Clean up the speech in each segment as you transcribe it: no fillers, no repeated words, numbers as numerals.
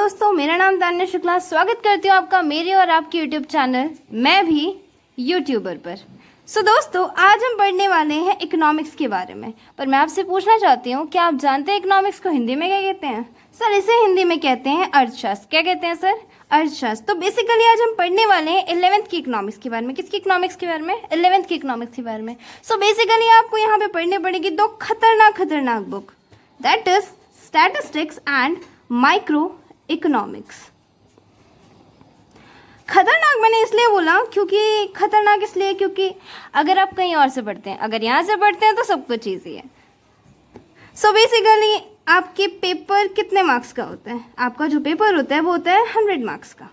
दोस्तों, मेरा नाम तान्या शुक्ला। स्वागत करती हूँ आपका मेरे और आपके यूट्यूब चैनल मैं भी यूट्यूबर पर। दोस्तों, आज हम पढ़ने वाले हैं इकोनॉमिक्स के बारे में। पर मैं आपसे पूछना चाहती हूँ, क्या आप जानते हैं इकोनॉमिक्स को हिंदी में क्या कहते हैं? सर, इसे हिंदी में कहते हैं अर्थशास्त्र। क्या कहते हैं सर? अर्थशास्त्र। तो बेसिकली आज हम पढ़ने वाले हैं 11th की इकोनॉमिक्स के बारे में। किसकी इकोनॉमिक्स के बारे में? 11th की इकोनॉमिक्स के बारे में। बेसिकली आपको यहाँ पे पढ़ने पड़ेगी दो खतरनाक book, that is statistics and micro economics. खतरनाक मैंने इसलिए बोला क्योंकि अगर आप कहीं और से पढ़ते हैं, अगर यहाँ से पढ़ते हैं तो सब कुछ ईजी है। बेसिकली आपके पेपर कितने मार्क्स का होता है? आपका जो पेपर होता है वो होता है 100 मार्क्स का।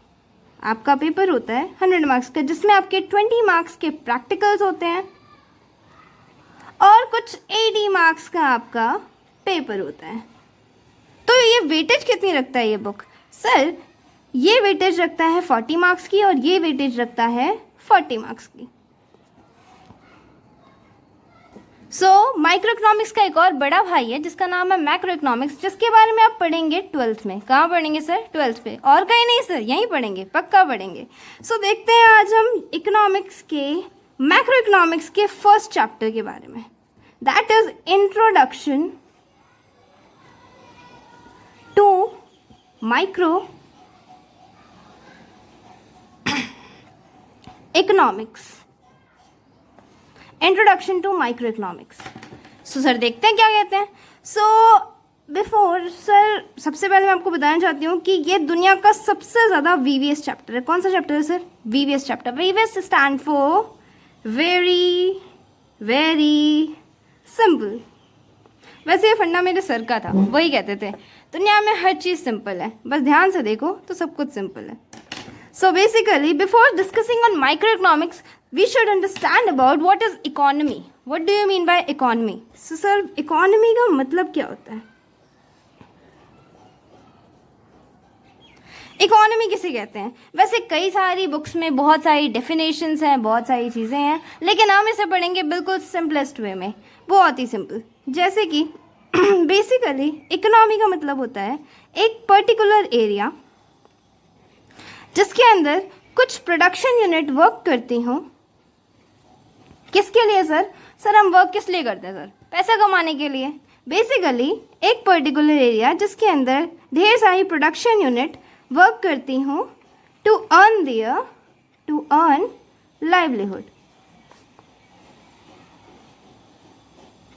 आपका पेपर होता है 100 मार्क्स का, जिसमें आपके 20 मार्क्स के प्रैक्टिकल्स होते हैं और कुछ 80 मार्क्स का आपका पेपर होता है। तो ये वेटेज कितनी रखता है ये बुक? सर, ये वेटेज रखता है 40 मार्क्स की और ये वेटेज रखता है 40 मार्क्स की। माइक्रो इकोनॉमिक्स का एक और बड़ा भाई है जिसका नाम है मैक्रो इकोनॉमिक्स, जिसके बारे में आप पढ़ेंगे 12th में। कहाँ पढ़ेंगे सर? 12th पे, और कहीं नहीं सर, यहीं पढ़ेंगे, पक्का पढ़ेंगे। देखते हैं आज हम इकोनॉमिक्स के मैक्रो इकोनॉमिक्स के फर्स्ट चैप्टर के बारे में, that is introduction to micro economics. Introduction to micro economics. Sir देखते हैं क्या कहते हैं। बिफोर सर, सबसे पहले मैं आपको बताना चाहती हूँ कि ये दुनिया का सबसे ज़्यादा वीवीएस चैप्टर है। कौन सा चैप्टर है sir? VVS chapter. VVS stand for very very simple. वैसे ये फंडा मेरे सर का था, वही कहते थे दुनिया में हर चीज़ सिंपल है, बस ध्यान से देखो तो सब कुछ सिंपल है। Basically, before discussing on microeconomics, we should understand about what is economy. What do you mean by economy? Sir, economy का मतलब क्या होता है? इकोनॉमी किसे कहते हैं? वैसे कई सारी बुक्स में बहुत सारी डेफिनेशंस हैं, बहुत सारी चीज़ें हैं, लेकिन हम इसे पढ़ेंगे बिल्कुल सिंपलेस्ट वे में, बहुत ही सिंपल। जैसे कि बेसिकली इकोनॉमी का मतलब होता है एक पर्टिकुलर एरिया जिसके अंदर कुछ प्रोडक्शन यूनिट वर्क करती हों। किसके लिए सर? सर, हम वर्क किस लिए करते हैं सर? पैसा कमाने के लिए। बेसिकली एक पर्टिकुलर एरिया जिसके अंदर ढेर सारी प्रोडक्शन यूनिट वर्क करती हों टू अर्न लाइवलीहुड।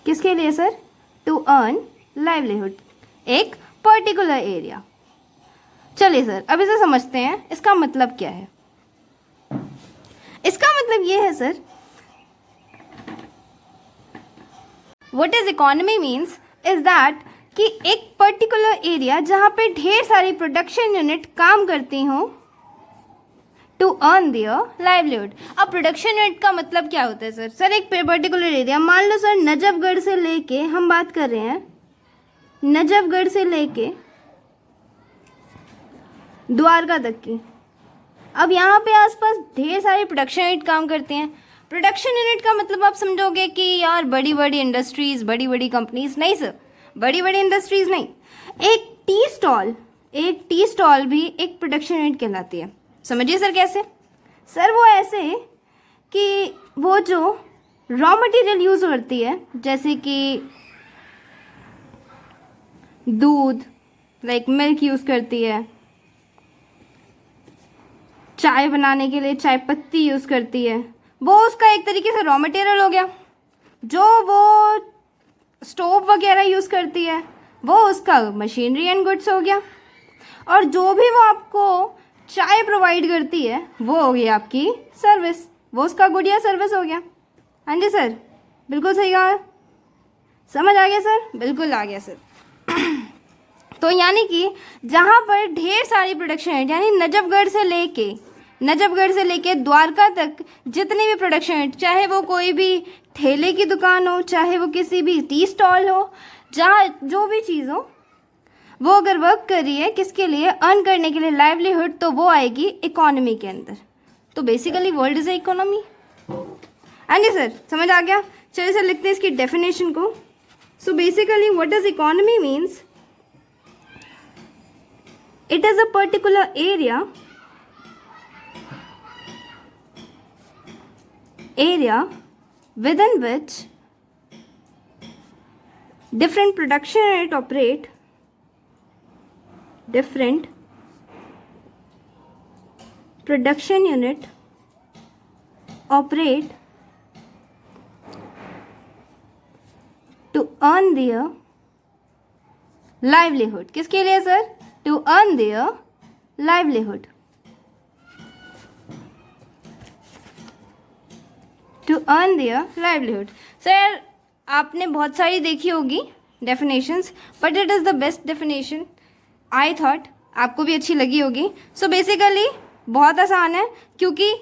किसके लिए सर? टू अर्न लाइवलीहुड, एक पर्टिकुलर एरिया। चलिए सर, अब इसे समझते हैं, इसका मतलब क्या है। इसका मतलब ये है sir, what is economy means is that कि एक पर्टिकुलर एरिया जहां पे ढेर सारी प्रोडक्शन यूनिट काम करती हों टू अर्न देयर लाइवलीहुड। अब प्रोडक्शन यूनिट का मतलब क्या होता है सर? सर, एक पर्टिकुलर एरिया, मान लो सर नजफगढ़ से लेके, हम बात कर रहे हैं नजफगढ़ से लेके द्वारका तक की। अब यहाँ पे आसपास ढेर सारी प्रोडक्शन यूनिट काम करते हैं। प्रोडक्शन यूनिट का मतलब आप समझोगे कि यार बड़ी बड़ी इंडस्ट्रीज, बड़ी बड़ी कंपनीज। नहीं सर, बड़ी बड़ी इंडस्ट्रीज नहीं। एक टी स्टॉल भी एक प्रोडक्शन यूनिट कहलाती है। समझिए सर कैसे? सर, वो ऐसे कि वो जो रॉ मटेरियल यूज़ करती है, जैसे कि दूध, लाइक मिल्क यूज़ करती है, चाय बनाने के लिए चाय पत्ती यूज़ करती है, वो उसका एक तरीके से रॉ मटेरियल हो गया। जो वो स्टोव वगैरह यूज़ करती है वो उसका मशीनरी एंड गुड्स हो गया। और जो भी वो आपको चाय प्रोवाइड करती है वो हो गई आपकी सर्विस, वो उसका गुड या सर्विस हो गया। हाँ जी सर, बिल्कुल सही कहा। समझ आ गया सर? बिल्कुल आ गया सर। तो यानी कि जहाँ पर ढेर सारी प्रोडक्शन यूनिट, यानी नजफगढ़ से लेके द्वारका तक जितनी भी प्रोडक्शन यूनिट, चाहे वो कोई भी ठेले की दुकान हो, चाहे वो किसी भी टी स्टॉल हो, जहाँ जो भी चीज़ हो, वो अगर वर्क कर रही है किसके लिए? अर्न करने के लिए, लाइवलीहुड, तो वो आएगी इकोनॉमी के अंदर। तो basically world is a economy. हाँ जी सर, समझ आ गया। चलिए सर, लिखते हैं इसकी डेफिनेशन को। Basically what is economy means It is a particular area within which different production unit operate. Different production unit operate to earn their livelihood. किसके लिए sir? To earn their livelihood. To earn their livelihood. Sir आपने बहुत सारी देखी होगी definitions, but it is the best definition. I thought आपको भी अच्छी लगी होगी. So basically बहुत आसान है, क्योंकि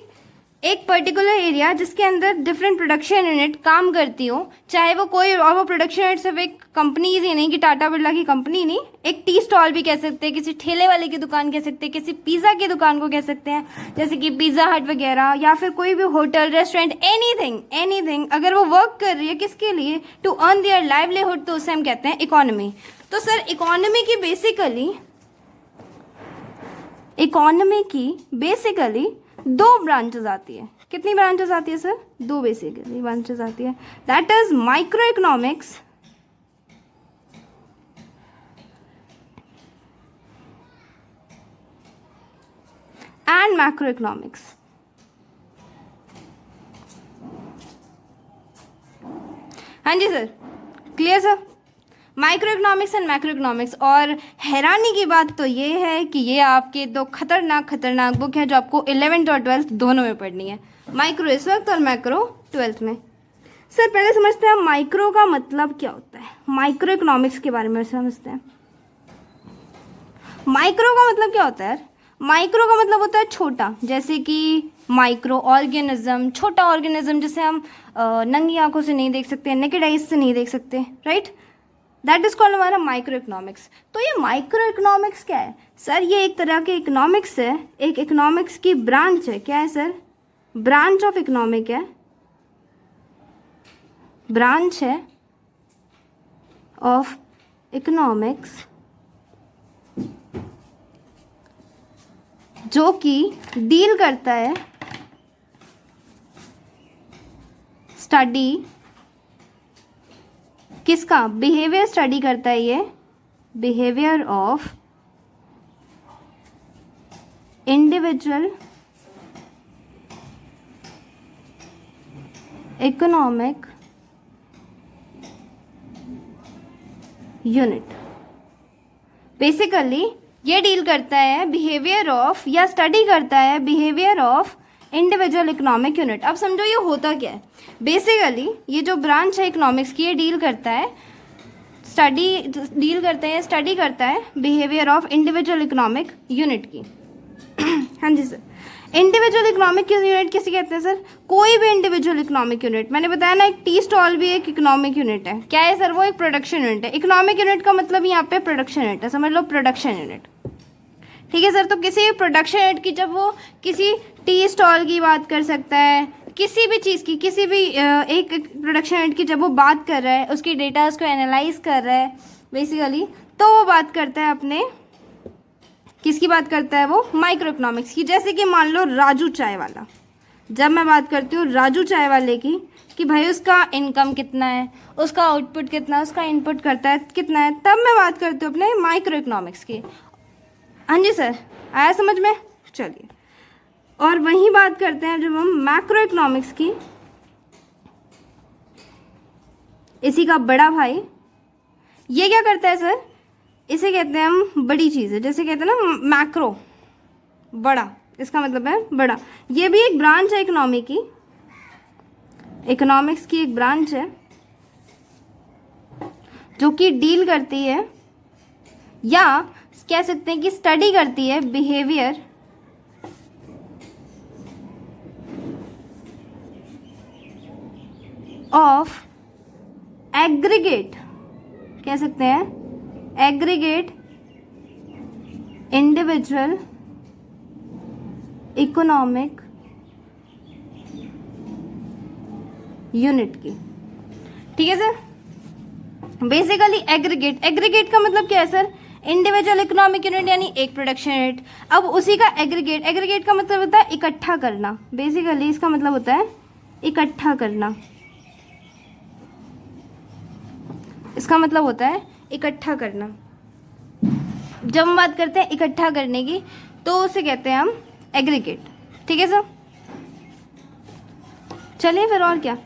एक पर्टिकुलर एरिया जिसके अंदर डिफरेंट प्रोडक्शन यूनिट काम करती हो, चाहे वो कोई, और वो प्रोडक्शन यूनिट सिर्फ एक कंपनीज ही नहीं कि टाटा बिरला की कंपनी नहीं, एक टी स्टॉल भी कह सकते हैं, किसी ठेले वाले की दुकान कह सकते हैं, किसी पिज़्ज़ा की दुकान को कह सकते हैं, जैसे कि पिज़्ज़ा हट वगैरह, या फिर कोई भी होटल, रेस्टोरेंट, एनीथिंग अगर वो वर्क कर रही है किसके लिए? टू अर्न देयर लाइवलीहुड, तो उसे हम कहते हैं इकोनॉमी. तो सर इकोनॉमी की बेसिकली दो ब्रांचेस आती है. कितनी ब्रांचेस आती है सर? दो बेसिकली ब्रांचेस आती है. That is micro economics and macro economics. हाँ जी sir, clear sir? Micro economics and macro economics. और हैरानी की बात तो ये है कि ये आपके दो खतरनाक बुक हैं जो आपको 11th और 12th दोनों में पढ़नी है. माइक्रो इस वक्त और मैक्रो 12th में. सर पहले समझते हैं माइक्रो का मतलब क्या होता है. माइक्रो इकोनॉमिक्स के बारे में समझते हैं. माइक्रो का मतलब क्या होता है? माइक्रो का मतलब होता है छोटा, जैसे कि माइक्रो ऑर्गेनिज्म, छोटा ऑर्गेनिज्म जिसे हम नंगी आंखों से नहीं देख सकते, नेकेड आइज से नहीं देख सकते, राइट? दैट इज कॉल्ड हमारा माइक्रो इकोनॉमिक्स. तो ये माइक्रो इकोनॉमिक्स क्या है सर? ये एक तरह के इकोनॉमिक्स है, एक इकोनॉमिक्स की ब्रांच है. क्या है सर? ब्रांच ऑफ इकोनॉमिक है, ब्रांच है ऑफ इकोनॉमिक्स जो कि डील करता है स्टडी किसका? बिहेवियर स्टडी करता है ये, behaviour of individual economic unit. Basically ये डील करता है बिहेवियर ऑफ, या स्टडी करता है behaviour of individual economic unit. अब समझो ये होता क्या है. बेसिकली ये जो ब्रांच है इकोनॉमिक्स की, ये डील करता है स्टडी करता है behaviour of individual economic unit की. हाँ जी सर. इंडिविजुअल इकोनॉमिक यूनिट किसे कहते हैं सर? कोई भी इंडिविजुअल इकोनॉमिक यूनिट. मैंने बताया ना, एक टी स्टॉल भी एक इकोनॉमिक यूनिट है. क्या है सर? वो एक प्रोडक्शन यूनिट है. इकोनॉमिक यूनिट का मतलब यहाँ पे प्रोडक्शन यूनिट है, समझ लो, प्रोडक्शन यूनिट. ठीक है सर. तो किसी प्रोडक्शन यूनिट की, जब वो किसी टी स्टॉल की बात कर सकता है, किसी भी चीज़ की, किसी भी एक प्रोडक्शन यूनिट की जब वो बात कर रहा है, उसकी डेटास को एनालाइज कर रहा है बेसिकली, तो वो बात करता है अपने, किसकी बात करता है वो? माइक्रो इकोनॉमिक्स की. जैसे कि मान लो राजू चाय वाला, जब मैं बात करती हूँ राजू चाय वाले की कि भाई उसका इनकम कितना है, उसका आउटपुट कितना है, उसका इनपुट करता है कितना है, तब मैं बात करती हूँ अपने माइक्रो इकोनॉमिक्स की. हाँ जी सर, आया समझ में? चलिए. और वहीं बात करते हैं जब हम मैक्रो इकोनॉमिक्स की. इसी का बड़ा भाई ये क्या करता है सर? इसे कहते हैं हम बड़ी चीज़ें, जैसे कहते हैं ना मैक्रो, बड़ा, इसका मतलब है बड़ा. ये भी एक ब्रांच है इकोनॉमी की, इकोनॉमिक्स की एक ब्रांच है जो कि डील करती है, या कह सकते हैं कि स्टडी करती है बिहेवियर ऑफ एग्रीगेट, कह सकते हैं एग्रीगेट इंडिविजुअल इकोनॉमिक यूनिट की. ठीक है सर. बेसिकली एग्रीगेट का मतलब क्या है सर? इंडिविजुअल इकोनॉमिक यूनिट यानी एक प्रोडक्शन यूनिट। अब उसी का एग्रीगेट, एग्रीगेट का मतलब होता है इकट्ठा करना, बेसिकली इसका मतलब होता है इकट्ठा करना, इसका मतलब होता है इकट्ठा करना। जब हम बात करते हैं इकट्ठा करने की तो उसे कहते हैं हम एग्रीगेट। ठीक है सर, चलिए फिर और क्या।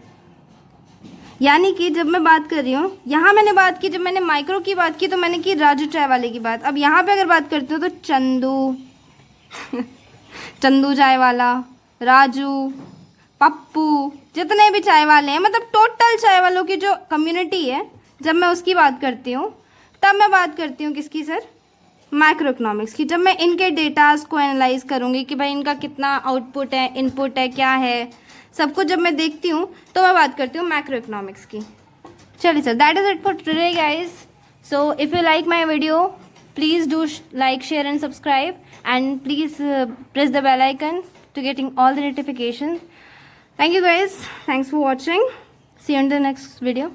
यानी कि जब मैं बात कर रही हूँ, यहाँ मैंने बात की, जब मैंने माइक्रो की बात की तो मैंने की राजू चाय वाले की बात। अब यहाँ पे अगर बात करती हूँ तो चंदू चंदू चाय वाला, राजू, पप्पू, जितने भी चाय वाले हैं, मतलब टोटल चाय वालों की जो कम्युनिटी है, जब मैं उसकी बात करती हूँ तब मैं बात करती हूँ किसकी सर, मैक्रो इकोनॉमिक्स की। जब मैं इनके डेटाज को एनालाइज करूँगी कि भाई इनका कितना आउटपुट है, इनपुट है, क्या है, सब कुछ जब मैं देखती हूँ तो मैं बात करती हूँ मैक्रो इकोनॉमिक्स की। चलिए sir, that is it for today guys. So if you like my video please do like, share and subscribe, and please press the bell icon to getting all the notifications. Thank you guys, thanks for watching, see you in the next video.